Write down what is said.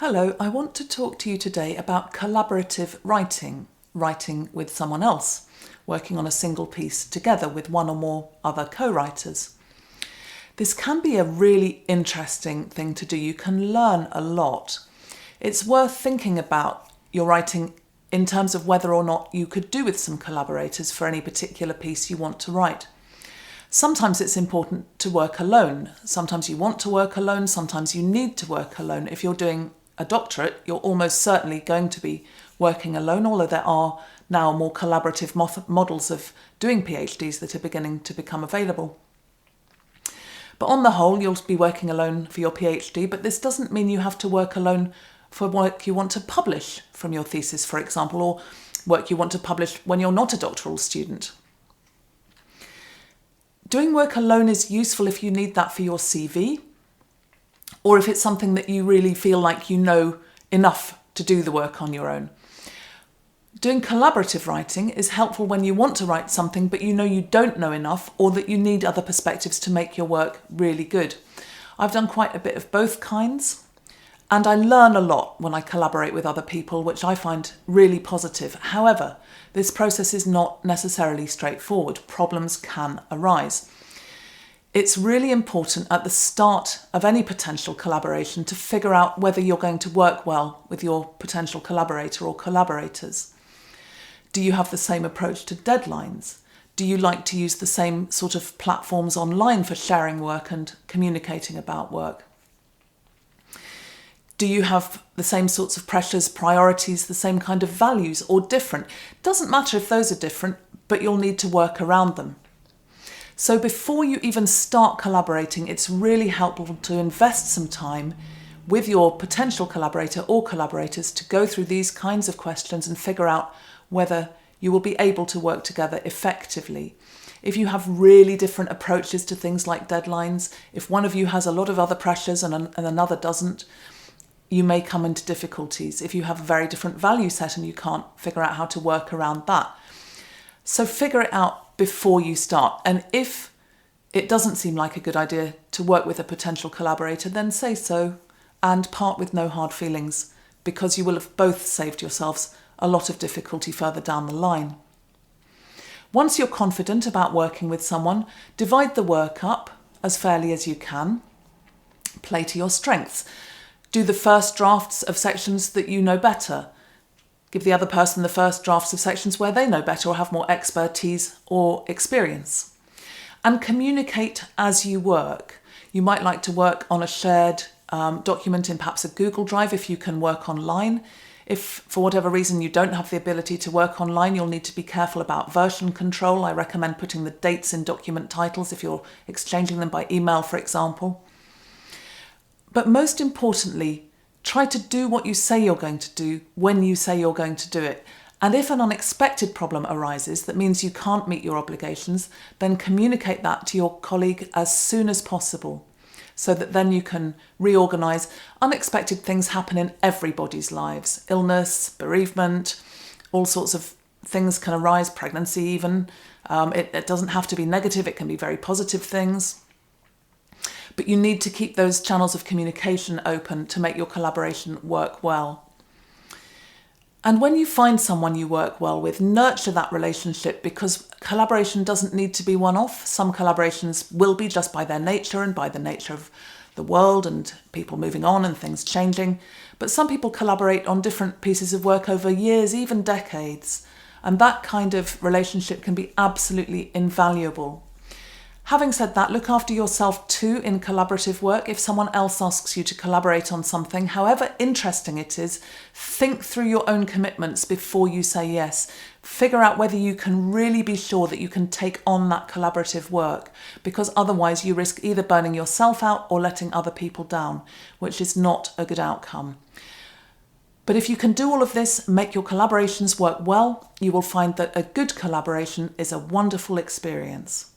Hello, I want to talk to you today about collaborative writing, writing with someone else, working on a single piece together with one or more other co-writers. This can be a really interesting thing to do. You can learn a lot. It's worth thinking about your writing in terms of whether or not you could do with some collaborators for any particular piece you want to write. Sometimes it's important to work alone. Sometimes you want to work alone. Sometimes you need to work alone. If you're doing a doctorate, you're almost certainly going to be working alone, although there are now more collaborative models of doing PhDs that are beginning to become available. But on the whole, you'll be working alone for your PhD, but this doesn't mean you have to work alone for work you want to publish from your thesis, for example, or work you want to publish when you're not a doctoral student. Doing work alone is useful if you need that for your CV, or if it's something that you really feel like you know enough to do the work on your own. Doing collaborative writing is helpful when you want to write something but you know you don't know enough, or that you need other perspectives to make your work really good. I've done quite a bit of both kinds, and I learn a lot when I collaborate with other people, which I find really positive. However, this process is not necessarily straightforward. Problems can arise. It's really important at the start of any potential collaboration to figure out whether you're going to work well with your potential collaborator or collaborators. Do you have the same approach to deadlines? Do you like to use the same sort of platforms online for sharing work and communicating about work? Do you have the same sorts of pressures, priorities, the same kind of values, or different? Doesn't matter if those are different, but you'll need to work around them. So before you even start collaborating, it's really helpful to invest some time with your potential collaborator or collaborators to go through these kinds of questions and figure out whether you will be able to work together effectively. If you have really different approaches to things like deadlines, if one of you has a lot of other pressures and another doesn't, you may come into difficulties. If you have a very different value set and you can't figure out how to work around that. So figure it out before you start. And if it doesn't seem like a good idea to work with a potential collaborator, then say so and part with no hard feelings, because you will have both saved yourselves a lot of difficulty further down the line. Once you're confident about working with someone, divide the work up as fairly as you can. Play to your strengths. Do the first drafts of sections that you know better. Give the other person the first drafts of sections where they know better or have more expertise or experience. And communicate as you work. You might like to work on a shared document in perhaps a Google Drive if you can work online. If for whatever reason you don't have the ability to work online, you'll need to be careful about version control. I recommend putting the dates in document titles if you're exchanging them by email, for example. But most importantly, try to do what you say you're going to do when you say you're going to do it. And if an unexpected problem arises that means you can't meet your obligations, then communicate that to your colleague as soon as possible, so that then you can reorganise. Unexpected things happen in everybody's lives. Illness, bereavement, all sorts of things can arise, pregnancy even. It doesn't have to be negative, it can be very positive things. But you need to keep those channels of communication open to make your collaboration work well. And when you find someone you work well with, nurture that relationship, because collaboration doesn't need to be one-off. Some collaborations will be just by their nature and by the nature of the world and people moving on and things changing. But some people collaborate on different pieces of work over years, even decades. And that kind of relationship can be absolutely invaluable. Having said that, look after yourself too in collaborative work. If someone else asks you to collaborate on something, however interesting it is, think through your own commitments before you say yes. Figure out whether you can really be sure that you can take on that collaborative work, because otherwise you risk either burning yourself out or letting other people down, which is not a good outcome. But if you can do all of this, make your collaborations work well, you will find that a good collaboration is a wonderful experience.